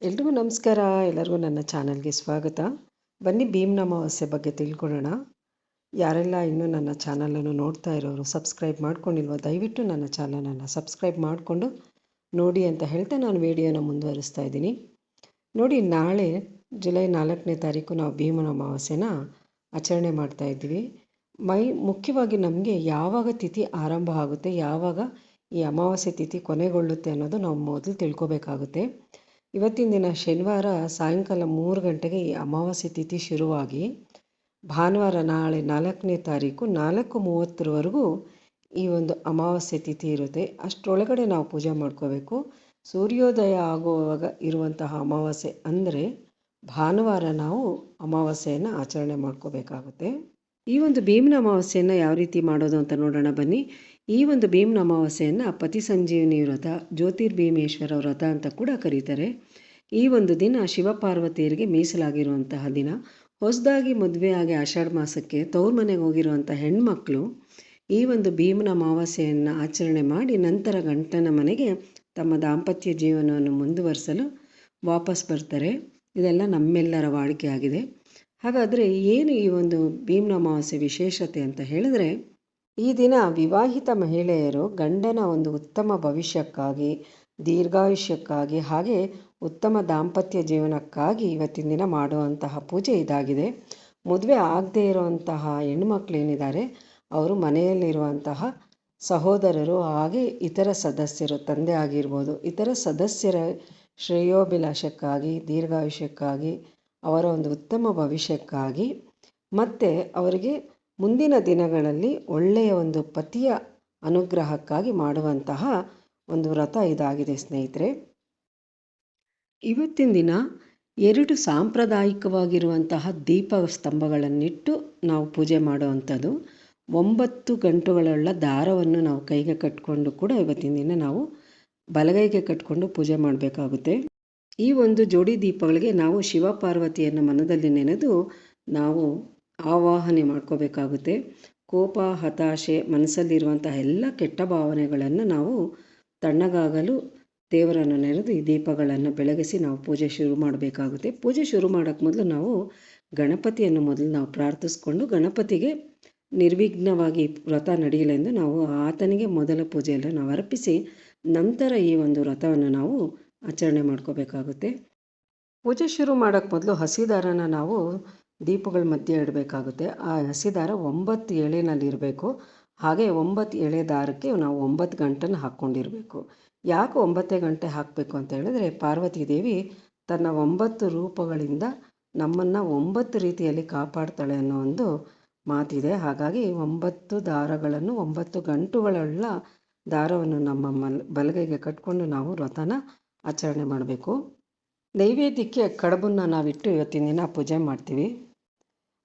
ಎಲ್ರಿಗೂ ನಮಸ್ಕಾರ. ಎಲ್ಲರಿಗೂ ನನ್ನ ಚಾನಲ್ಗೆ ಸ್ವಾಗತ. ಬನ್ನಿ ಭೀಮ್ನ ಅಮಾವಾಸ್ಯೆ ಬಗ್ಗೆ ತಿಳ್ಕೊಳ್ಳೋಣ. ಯಾರೆಲ್ಲ ಇನ್ನೂ ನನ್ನ ಚಾನಲನ್ನು ನೋಡ್ತಾ ಇರೋರು ಸಬ್ಸ್ಕ್ರೈಬ್ ಮಾಡ್ಕೊಂಡಿಲ್ವೋ ದಯವಿಟ್ಟು ನನ್ನ ಚಾನಲನ್ನು ಸಬ್ಸ್ಕ್ರೈಬ್ ಮಾಡಿಕೊಂಡು ನೋಡಿ ಅಂತ ಹೇಳ್ತಾ ನಾನು ವಿಡಿಯೋನ ಮುಂದುವರಿಸ್ತಾ ಇದ್ದೀನಿ. ನೋಡಿ, ನಾಳೆ ಜುಲೈ 4ನೇ ತಾರೀಕು ನಾವು ಭೀಮನ ಅಮಾವಾಸ್ಯೆನ ಆಚರಣೆ ಮಾಡ್ತಾ ಇದ್ದೀವಿ. ಮುಖ್ಯವಾಗಿ ನಮಗೆ ಯಾವಾಗ ತಿಥಿ ಆರಂಭ ಆಗುತ್ತೆ, ಯಾವಾಗ ಈ ಅಮಾವಾಸ್ಯೆ ತಿಥಿ ಕೊನೆಗೊಳ್ಳುತ್ತೆ ಅನ್ನೋದು ನಾವು ಮೊದಲು ತಿಳ್ಕೊಬೇಕಾಗುತ್ತೆ. ಇವತ್ತಿನ ದಿನ ಶನಿವಾರ ಸಾಯಂಕಾಲ 3 ಗಂಟೆಗೆ ಈ ಅಮಾವಾಸ್ಯೆ ತಿಥಿ ಶುರುವಾಗಿ ಭಾನುವಾರ ನಾಳೆ 4ನೇ ತಾರೀಕು 4:30ವರೆಗೂ ಈ ಒಂದು ಅಮಾವಾಸ್ಯೆ ತಿಥಿ ಇರುತ್ತೆ. ಅಷ್ಟರೊಳಗಡೆ ನಾವು ಪೂಜೆ ಮಾಡ್ಕೋಬೇಕು. ಸೂರ್ಯೋದಯ ಆಗುವಾಗ ಇರುವಂತಹ ಅಮಾವಾಸ್ಯೆ ಅಂದರೆ ಭಾನುವಾರ ನಾವು ಅಮಾವಾಸ್ಯೆಯನ್ನು ಆಚರಣೆ ಮಾಡ್ಕೋಬೇಕಾಗುತ್ತೆ. ಈ ಒಂದು ಭೀಮನ ಅಮಾವಾಸ್ಯೆಯನ್ನು ಯಾವ ರೀತಿ ಮಾಡೋದು ಅಂತ ನೋಡೋಣ ಬನ್ನಿ. ಈ ಒಂದು ಭೀಮನ ಅಮಾವಾಸ್ಯೆಯನ್ನು ಪತಿ ಸಂಜೀವಿನಿ ವ್ರತ, ಜ್ಯೋತಿರ್ಭೀಮೇಶ್ವರ ವ್ರತ ಅಂತ ಕೂಡ ಕರೀತಾರೆ. ಈ ಒಂದು ದಿನ ಶಿವಪಾರ್ವತಿಯರಿಗೆ ಮೀಸಲಾಗಿರುವಂತಹ ದಿನ. ಹೊಸದಾಗಿ ಮದುವೆಯಾಗಿ ಆಷಾಢ ಮಾಸಕ್ಕೆ ತವ್ರ ಮನೆಗೆ ಹೋಗಿರುವಂಥ ಹೆಣ್ಮಕ್ಳು ಈ ಒಂದು ಭೀಮನ ಅಮಾವಾಸ್ಯೆಯನ್ನು ಆಚರಣೆ ಮಾಡಿ ನಂತರ ಗಂಡನ ಮನೆಗೆ ತಮ್ಮ ದಾಂಪತ್ಯ ಜೀವನವನ್ನು ಮುಂದುವರಿಸಲು ವಾಪಸ್ ಬರ್ತಾರೆ. ಇದೆಲ್ಲ ನಮ್ಮೆಲ್ಲರ ವಾಡಿಕೆ ಆಗಿದೆ. ಹಾಗಾದರೆ ಏನು ಈ ಒಂದು ಭೀಮನ ಅಮಾವಾಸ್ಯೆ ವಿಶೇಷತೆ ಅಂತ ಹೇಳಿದ್ರೆ, ಈ ದಿನ ವಿವಾಹಿತ ಮಹಿಳೆಯರು ಗಂಡನ ಒಂದು ಉತ್ತಮ ಭವಿಷ್ಯಕ್ಕಾಗಿ, ದೀರ್ಘಾಯುಷ್ಯಕ್ಕಾಗಿ, ಹಾಗೆ ಉತ್ತಮ ದಾಂಪತ್ಯ ಜೀವನಕ್ಕಾಗಿ ಇವತ್ತಿನ ದಿನ ಮಾಡುವಂತಹ ಪೂಜೆ ಇದಾಗಿದೆ. ಮದುವೆ ಆಗದೇ ಇರುವಂತಹ ಹೆಣ್ಮಕ್ಳೇನಿದ್ದಾರೆ ಅವರು ಮನೆಯಲ್ಲಿರುವಂತಹ ಸಹೋದರರು ಹಾಗೆ ಇತರ ಸದಸ್ಯರು, ತಂದೆ ಆಗಿರ್ಬೋದು, ಇತರ ಸದಸ್ಯರ ಶ್ರೇಯೋಭಿಲಾಷಕ್ಕಾಗಿ, ದೀರ್ಘಾಯುಷ್ಯಕ್ಕಾಗಿ, ಅವರ ಒಂದು ಉತ್ತಮ ಭವಿಷ್ಯಕ್ಕಾಗಿ ಮತ್ತು ಅವರಿಗೆ ಮುಂದಿನ ದಿನಗಳಲ್ಲಿ ಒಳ್ಳೆಯ ಒಂದು ಪತಿಯ ಅನುಗ್ರಹಕ್ಕಾಗಿ ಮಾಡುವಂತಹ ಒಂದು ವ್ರತ ಇದಾಗಿದೆ ಸ್ನೇಹಿತರೆ. ಇವತ್ತಿನ ದಿನ 2 ಸಾಂಪ್ರದಾಯಿಕವಾಗಿರುವಂತಹ ದೀಪ ಸ್ತಂಭಗಳನ್ನಿಟ್ಟು ನಾವು ಪೂಜೆ ಮಾಡುವಂಥದ್ದು. 9 ಗಂಟುಗಳುಳ್ಳ ದಾರವನ್ನು ನಾವು ಕೈಗೆ ಕಟ್ಕೊಂಡು ಕೂಡ ಇವತ್ತಿನ ದಿನ ನಾವು ಬಲಗೈಗೆ ಕಟ್ಕೊಂಡು ಪೂಜೆ ಮಾಡಬೇಕಾಗುತ್ತೆ. ಈ ಒಂದು ಜೋಡಿ ದೀಪಗಳಿಗೆ ನಾವು ಶಿವಪಾರ್ವತಿಯನ್ನು ಮನದಲ್ಲಿ ನೆನೆದು ನಾವು ಆವಾಹನೆ ಮಾಡ್ಕೋಬೇಕಾಗುತ್ತೆ. ಕೋಪ, ಹತಾಶೆ, ಮನಸ್ಸಲ್ಲಿರುವಂತಹ ಎಲ್ಲ ಕೆಟ್ಟ ಭಾವನೆಗಳನ್ನು ನಾವು ತಣ್ಣಗಾಗಲು ದೇವರನ್ನು ನೆನೆದು ಈ ದೀಪಗಳನ್ನು ಬೆಳಗಿಸಿ ನಾವು ಪೂಜೆ ಶುರು ಮಾಡಬೇಕಾಗುತ್ತೆ. ಪೂಜೆ ಶುರು ಮಾಡೋಕ್ಕೆ ಮೊದಲು ನಾವು ಗಣಪತಿಯನ್ನು ಮೊದಲು ನಾವು ಪ್ರಾರ್ಥಿಸ್ಕೊಂಡು ಗಣಪತಿಗೆ ನಿರ್ವಿಘ್ನವಾಗಿ ವ್ರತ ನಡೆಯಲೆಂದು ನಾವು ಆತನಿಗೆ ಮೊದಲ ಪೂಜೆಯನ್ನು ನಾವು ಅರ್ಪಿಸಿ ನಂತರ ಈ ಒಂದು ವ್ರತವನ್ನು ನಾವು ಆಚರಣೆ ಮಾಡ್ಕೋಬೇಕಾಗುತ್ತೆ. ಪೂಜೆ ಶುರು ಮಾಡೋಕ್ಕೆ ಮೊದಲು ಹಸಿದಾರನ ನಾವು ದೀಪಗಳ ಮಧ್ಯೆ ಇಡಬೇಕಾಗುತ್ತೆ. ಆ ಹಸಿದಾರ 9 ಎಳೆನಲ್ಲಿರಬೇಕು. ಹಾಗೆ 9 ಎಳೆ ದಾರಕ್ಕೆ ನಾವು 9 ಗಂಟನ್ನು ಹಾಕ್ಕೊಂಡಿರಬೇಕು. ಯಾಕೆ 9 ಗಂಟೆ ಹಾಕಬೇಕು ಅಂತ ಹೇಳಿದ್ರೆ, ಪಾರ್ವತಿ ದೇವಿ ತನ್ನ 9 ರೂಪಗಳಿಂದ ನಮ್ಮನ್ನು 9 ರೀತಿಯಲ್ಲಿ ಕಾಪಾಡ್ತಾಳೆ ಅನ್ನೋ ಒಂದು ಮಾತಿದೆ. ಹಾಗಾಗಿ 9 ದಾರಗಳನ್ನು 9 ಗಂಟುಗಳುಳ್ಳ ದಾರವನ್ನು ನಮ್ಮ ಬಲಗೈಗೆ ಕಟ್ಕೊಂಡು ನಾವು ವ್ರತನ ಆಚರಣೆ ಮಾಡಬೇಕು. ನೈವೇದ್ಯಕ್ಕೆ ಕಡುಬನ್ನು ನಾವಿಟ್ಟು ಇವತ್ತಿನ ದಿನ ಪೂಜೆ ಮಾಡ್ತೀವಿ.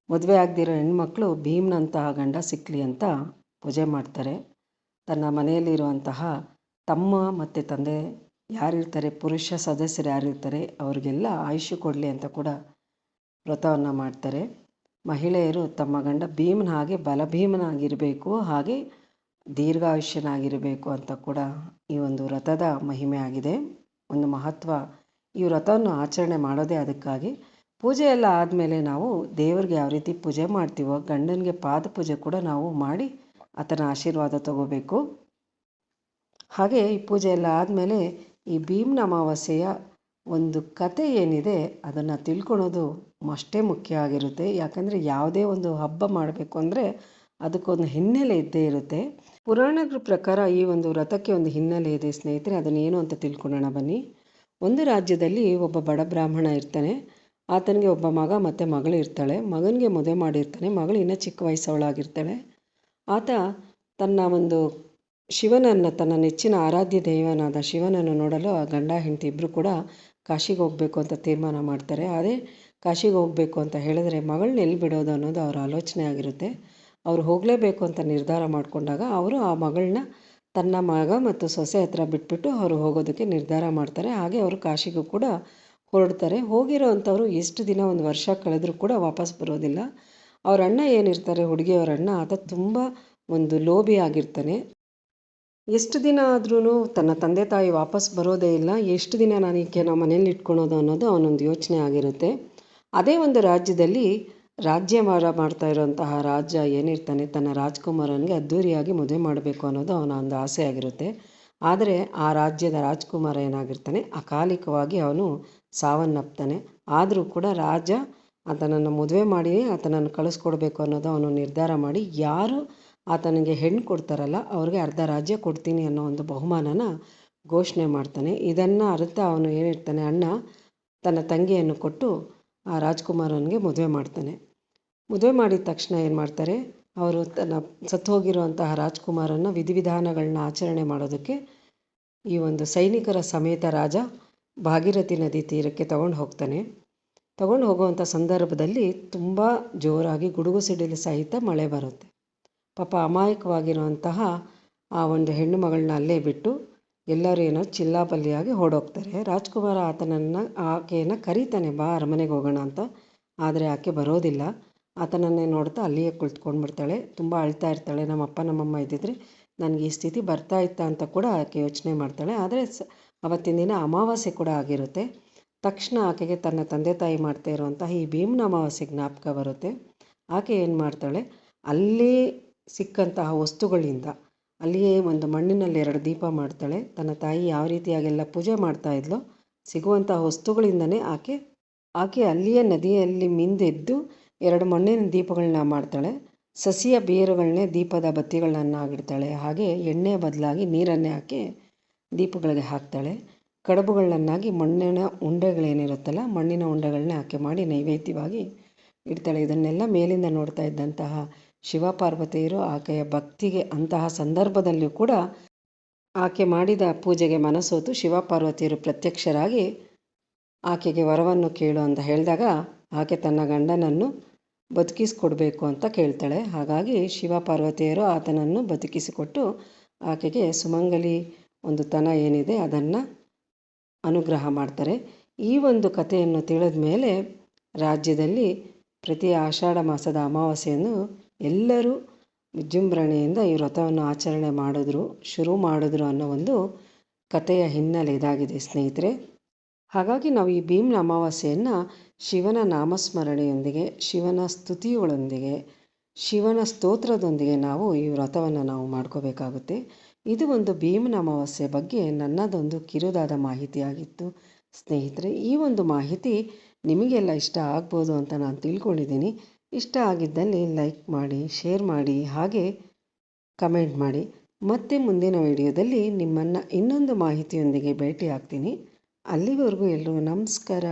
ಮದುವೆ ಆಗದಿರೋ ಹೆಣ್ಮಕ್ಳು ಭೀಮ್ನಂತಹ ಗಂಡ ಸಿಕ್ಕಲಿ ಅಂತ ಪೂಜೆ ಮಾಡ್ತಾರೆ. ತನ್ನ ಮನೆಯಲ್ಲಿರುವಂತಹ ತಮ್ಮ ಮತ್ತು ತಂದೆ ಯಾರಿರ್ತಾರೆ, ಪುರುಷ ಸದಸ್ಯರು ಯಾರಿರ್ತಾರೆ ಅವ್ರಿಗೆಲ್ಲ ಆಯುಷ್ಯ ಕೊಡಲಿ ಅಂತ ಕೂಡ ವ್ರತವನ್ನು ಮಾಡ್ತಾರೆ. ಮಹಿಳೆಯರು ತಮ್ಮ ಗಂಡ ಭೀಮನ ಹಾಗೆ ಬಲಭೀಮನಾಗಿರಬೇಕು, ಹಾಗೆ ದೀರ್ಘಾಯುಷ್ಯನಾಗಿರಬೇಕು ಅಂತ ಕೂಡ ಈ ಒಂದು ವ್ರತದ ಮಹಿಮೆ ಆಗಿದೆ, ಒಂದು ಮಹತ್ವ. ಈ ವ್ರತವನ್ನು ಆಚರಣೆ ಮಾಡೋದೇ ಅದಕ್ಕಾಗಿ. ಪೂಜೆ ಎಲ್ಲ ಆದಮೇಲೆ ನಾವು ದೇವರಿಗೆ ಯಾವ ರೀತಿ ಪೂಜೆ ಮಾಡ್ತೀವೋ ಗಂಡನಿಗೆ ಪಾದ ಪೂಜೆ ಕೂಡ ನಾವು ಮಾಡಿ ಆತನ ಆಶೀರ್ವಾದ ತಗೋಬೇಕು. ಹಾಗೆ ಈ ಪೂಜೆ ಎಲ್ಲ ಆದಮೇಲೆ ಈ ಭೀಮನ ಅಮಾವಾಸ್ಯೆಯ ಒಂದು ಕತೆ ಏನಿದೆ ಅದನ್ನು ತಿಳ್ಕೊಳೋದು ಅಷ್ಟೇ ಮುಖ್ಯ ಆಗಿರುತ್ತೆ. ಯಾಕಂದರೆ ಯಾವುದೇ ಒಂದು ಹಬ್ಬ ಮಾಡಬೇಕು ಅಂದರೆ ಅದಕ್ಕೊಂದು ಹಿನ್ನೆಲೆ ಇದ್ದೇ ಇರುತ್ತೆ. ಪುರಾಣಗಳ ಪ್ರಕಾರ ಈ ಒಂದು ವ್ರತಕ್ಕೆ ಒಂದು ಹಿನ್ನೆಲೆ ಇದೆ ಸ್ನೇಹಿತರೆ. ಅದನ್ನೇನು ಅಂತ ತಿಳ್ಕೊಳ್ಳೋಣ ಬನ್ನಿ. ಒಂದು ರಾಜ್ಯದಲ್ಲಿ ಒಬ್ಬ ಬಡ ಬ್ರಾಹ್ಮಣ ಇರ್ತಾನೆ. ಆತನಿಗೆ ಒಬ್ಬ ಮಗ ಮತ್ತು ಮಗಳು ಇರ್ತಾಳೆ. ಮಗನಿಗೆ ಮದುವೆ ಮಾಡಿರ್ತಾನೆ, ಮಗಳು ಇನ್ನೂ ಚಿಕ್ಕ ವಯಸ್ಸವಳಾಗಿರ್ತಾಳೆ. ಆತ ತನ್ನ ಒಂದು ಶಿವನನ್ನು, ತನ್ನ ನೆಚ್ಚಿನ ಆರಾಧ್ಯ ದೈವನಾದ ಶಿವನನ್ನು ನೋಡಲು ಆ ಗಂಡ ಹೆಂಡತಿ ಇಬ್ಬರು ಕೂಡ ಕಾಶಿಗೆ ಹೋಗಬೇಕು ಅಂತ ತೀರ್ಮಾನ ಮಾಡ್ತಾರೆ. ಅದೇ ಕಾಶಿಗೆ ಹೋಗಬೇಕು ಅಂತ ಹೇಳಿದ್ರೆ ಮಗಳನ್ನ ಎಲ್ಲಿ ಬಿಡೋದು ಅನ್ನೋದು ಅವರ ಆಲೋಚನೆ ಆಗಿರುತ್ತೆ. ಅವರು ಹೋಗಲೇಬೇಕು ಅಂತ ನಿರ್ಧಾರ ಮಾಡಿಕೊಂಡಾಗ ಅವರು ಆ ಮಗಳನ್ನ ತನ್ನ ಮಗ ಮತ್ತು ಸೊಸೆ ಹತ್ರ ಬಿಟ್ಬಿಟ್ಟು ಅವರು ಹೋಗೋದಕ್ಕೆ ನಿರ್ಧಾರ ಮಾಡ್ತಾರೆ. ಹಾಗೆ ಅವರು ಕಾಶಿಗೂ ಕೂಡ ಹೊರಡ್ತಾರೆ. ಹೋಗಿರೋ ಅಂಥವ್ರು ಎಷ್ಟು ದಿನ, 1 ವರ್ಷ ಕಳೆದರೂ ಕೂಡ ವಾಪಸ್ ಬರೋದಿಲ್ಲ. ಅವ್ರ ಅಣ್ಣ ಏನಿರ್ತಾರೆ, ಹುಡುಗಿಯವರ ಅಣ್ಣ, ಆತ ತುಂಬ ಒಂದು ಲೋಭಿ ಆಗಿರ್ತಾನೆ. ಎಷ್ಟು ದಿನ ಆದ್ರೂ ತನ್ನ ತಂದೆ ತಾಯಿ ವಾಪಸ್ ಬರೋದೇ ಇಲ್ಲ, ಎಷ್ಟು ದಿನ ನಾನು ಈಕೆನ ಮನೇಲಿ ಇಟ್ಕೊಳೋದು ಅನ್ನೋದು ಅವನೊಂದು ಯೋಚನೆ ಆಗಿರುತ್ತೆ. ಅದೇ ಒಂದು ರಾಜ್ಯದಲ್ಲಿ ರಾಜ್ಯಭಾರ ಮಾಡ್ತಾ ಇರೋಂತಹ ರಾಜ ಏನಿರ್ತಾನೆ, ತನ್ನ ರಾಜ್ಕುಮಾರನಿಗೆ ಅದ್ಧೂರಿಯಾಗಿ ಮದುವೆ ಮಾಡಬೇಕು ಅನ್ನೋದು ಅವನ ಒಂದು ಆಸೆ ಆಗಿರುತ್ತೆ. ಆದರೆ ಆ ರಾಜ್ಯದ ರಾಜ್ಕುಮಾರ ಏನಾಗಿರ್ತಾನೆ, ಅಕಾಲಿಕವಾಗಿ ಅವನು ಸಾವನ್ನಪ್ತಾನೆ. ಆದರೂ ಕೂಡ ರಾಜ ಆತನನ್ನು ಮದುವೆ ಮಾಡಿ ಆತನನ್ನು ಕಳಿಸ್ಕೊಡ್ಬೇಕು ಅನ್ನೋದು ಅವನು ನಿರ್ಧಾರ ಮಾಡಿ, ಯಾರು ಆತನಿಗೆ ಹೆಣ್ಣು ಕೊಡ್ತಾರಲ್ಲ ಅವ್ರಿಗೆ ಅರ್ಧ ರಾಜ್ಯ ಕೊಡ್ತೀನಿ ಅನ್ನೋ ಒಂದು ಬಹುಮಾನನ ಘೋಷಣೆ ಮಾಡ್ತಾನೆ. ಇದನ್ನು ಅರ್ಥ ಅವನು ಏನಿರ್ತಾನೆ ಅಣ್ಣ ತನ್ನ ತಂಗಿಯನ್ನು ಕೊಟ್ಟು ಆ ರಾಜ್ಕುಮಾರನಿಗೆ ಮದುವೆ ಮಾಡ್ತಾನೆ. ಮದುವೆ ಮಾಡಿದ ತಕ್ಷಣ ಏನು ಮಾಡ್ತಾರೆ, ಅವರು ತನ್ನ ಸತ್ತು ಹೋಗಿರುವಂತಹ ರಾಜ್ಕುಮಾರನ ವಿಧಿವಿಧಾನಗಳನ್ನ ಆಚರಣೆ ಮಾಡೋದಕ್ಕೆ ಈ ಒಂದು ಸೈನಿಕರ ಸಮೇತ ರಾಜ ಭಾಗೀರಥಿ ನದಿ ತೀರಕ್ಕೆ ತಗೊಂಡು ಹೋಗ್ತಾನೆ. ತಗೊಂಡು ಹೋಗುವಂಥ ಸಂದರ್ಭದಲ್ಲಿ ತುಂಬ ಜೋರಾಗಿ ಗುಡುಗು ಸಿಡಿಲು ಸಹಿತ ಮಳೆ ಬರುತ್ತೆ. ಪಾಪ ಅಮಾಯಕವಾಗಿರುವಂತಹ ಆ ಒಂದು ಹೆಣ್ಣು ಮಗಳನ್ನ ಅಲ್ಲೇ ಬಿಟ್ಟು ಎಲ್ಲರೂ ಏನೋ ಚಿಲ್ಲಾಪಲ್ಲಿಯಾಗಿ ಹೊರಡೋಗ್ತಾರೆ. ರಾಜ್ಕುಮಾರ ಆಕೆಯನ್ನು ಕರೀತಾನೆ, ಬಾ ಅರಮನೆಗೆ ಹೋಗೋಣ ಅಂತ. ಆದರೆ ಆಕೆ ಬರೋದಿಲ್ಲ. ಆತನನ್ನೇ ನೋಡ್ತಾ ಅಲ್ಲಿಯೇ ಕುಳಿತುಕೊಂಡ್ಬಿಡ್ತಾಳೆ. ತುಂಬ ಅಳ್ತಾ ಇರ್ತಾಳೆ. ನಮ್ಮಪ್ಪ ನಮ್ಮಮ್ಮ ಇದ್ದಿದ್ರೆ ನನಗೆ ಈ ಸ್ಥಿತಿ ಬರ್ತಾ ಇತ್ತ ಅಂತ ಕೂಡ ಆಕೆ ಯೋಚನೆ ಮಾಡ್ತಾಳೆ. ಆದರೆ ಅವತ್ತಿನ ದಿನ ಅಮಾವಾಸ್ಯೆ ಕೂಡ ಆಗಿರುತ್ತೆ. ತಕ್ಷಣ ಆಕೆಗೆ ತನ್ನ ತಂದೆ ತಾಯಿ ಮಾಡ್ತಾ ಇರುವಂತಹ ಈ ಭೀಮನ ಅಮಾವಾಸ್ಯೆ ಜ್ಞಾಪಕ ಬರುತ್ತೆ. ಆಕೆ ಏನು ಮಾಡ್ತಾಳೆ, ಅಲ್ಲೇ ಸಿಕ್ಕಂತಹ ವಸ್ತುಗಳಿಂದ ಅಲ್ಲಿಯೇ ಒಂದು ಮಣ್ಣಿನಲ್ಲಿ 2 ದೀಪ ಮಾಡ್ತಾಳೆ. ತನ್ನ ತಾಯಿ ಯಾವ ರೀತಿಯಾಗೆಲ್ಲ ಪೂಜೆ ಮಾಡ್ತಾ ಇದ್ಲೋ ಸಿಗುವಂತಹ ವಸ್ತುಗಳಿಂದನೇ ಆಕೆ ಅಲ್ಲಿಯೇ ನದಿಯಲ್ಲಿ ಮಿಂದೆದ್ದು 2 ಮಣ್ಣಿನ ದೀಪಗಳನ್ನ ಮಾಡ್ತಾಳೆ. ಸಸಿಯ ಬೇರುಗಳನ್ನೇ ದೀಪದ ಬತ್ತಿಗಳನ್ನಾಗಿಡ್ತಾಳೆ. ಹಾಗೆ ಎಣ್ಣೆ ಬದಲಾಗಿ ನೀರನ್ನೇ ಹಾಕಿ ದೀಪಗಳಿಗೆ ಹಾಕ್ತಾಳೆ. ಕಡುಬುಗಳನ್ನಾಗಿ ಮಣ್ಣಿನ ಉಂಡೆಗಳೇನಿರುತ್ತಲ್ಲ, ಮಣ್ಣಿನ ಉಂಡೆಗಳನ್ನೇ ಆಕೆ ಮಾಡಿ ನೈವೇದ್ಯವಾಗಿ ಇಡ್ತಾಳೆ. ಇದನ್ನೆಲ್ಲ ಮೇಲಿಂದ ನೋಡ್ತಾ ಇದ್ದಂತಹ ಶಿವಪಾರ್ವತಿಯರು ಆಕೆಯ ಭಕ್ತಿಗೆ ಅಂತಹ ಸಂದರ್ಭದಲ್ಲಿಯೂ ಕೂಡ ಆಕೆ ಮಾಡಿದ ಪೂಜೆಗೆ ಮನಸೋತು ಶಿವಪಾರ್ವತಿಯರು ಪ್ರತ್ಯಕ್ಷರಾಗಿ ಆಕೆಗೆ ವರವನ್ನು ಕೇಳು ಅಂತ ಹೇಳಿದಾಗ ಆಕೆ ತನ್ನ ಗಂಡನನ್ನು ಬದುಕಿಸಿಕೊಡ್ಬೇಕು ಅಂತ ಕೇಳ್ತಾಳೆ. ಹಾಗಾಗಿ ಶಿವಪಾರ್ವತಿಯರು ಆತನನ್ನು ಬದುಕಿಸಿಕೊಟ್ಟು ಆಕೆಗೆ ಸುಮಂಗಲಿ ಒಂದು ತನ ಏನಿದೆ ಅದನ್ನು ಅನುಗ್ರಹ ಮಾಡ್ತಾರೆ. ಈ ಒಂದು ಕಥೆಯನ್ನು ತಿಳಿದ ಮೇಲೆ ರಾಜ್ಯದಲ್ಲಿ ಪ್ರತಿ ಆಷಾಢ ಮಾಸದ ಅಮಾವಾಸ್ಯೆಯನ್ನು ಎಲ್ಲರೂ ವಿಜೃಂಭಣೆಯಿಂದ ಈ ವ್ರತವನ್ನು ಆಚರಣೆ ಶುರು ಮಾಡಿದ್ರು ಅನ್ನೋ ಒಂದು ಕಥೆಯ ಹಿನ್ನೆಲೆ ಇದಾಗಿದೆ ಸ್ನೇಹಿತರೆ. ಹಾಗಾಗಿ ನಾವು ಈ ಭೀಮ್ನ ಅಮಾವಾಸ್ಯೆಯನ್ನು ಶಿವನ ನಾಮಸ್ಮರಣೆಯೊಂದಿಗೆ, ಶಿವನ ಸ್ತುತಿಗಳೊಂದಿಗೆ, ಶಿವನ ಸ್ತೋತ್ರದೊಂದಿಗೆ ನಾವು ಈ ವ್ರತವನ್ನು ನಾವು ಮಾಡ್ಕೋಬೇಕಾಗುತ್ತೆ. ಇದು ಒಂದು ಭೀಮ್ನ ಅಮಾವಾಸ್ಯೆ ಬಗ್ಗೆ ನನ್ನದೊಂದು ಕಿರುದಾದ ಮಾಹಿತಿಯಾಗಿತ್ತು ಸ್ನೇಹಿತರೆ. ಈ ಒಂದು ಮಾಹಿತಿ ನಿಮಗೆಲ್ಲ ಇಷ್ಟ ಆಗ್ಬೋದು ಅಂತ ನಾನು ತಿಳ್ಕೊಂಡಿದ್ದೀನಿ. ಇಷ್ಟ ಆಗಿದ್ದಲ್ಲಿ ಲೈಕ್ ಮಾಡಿ, ಶೇರ್ ಮಾಡಿ, ಹಾಗೆ ಕಮೆಂಟ್ ಮಾಡಿ. ಮತ್ತೆ ಮುಂದಿನ ವಿಡಿಯೋದಲ್ಲಿ ನಿಮ್ಮನ್ನು ಇನ್ನೊಂದು ಮಾಹಿತಿಯೊಂದಿಗೆ ಭೇಟಿ ಆಗ್ತೀನಿ. ಅಲ್ಲಿವರೆಗೂ ಎಲ್ರಿಗೂ ನಮಸ್ಕಾರ.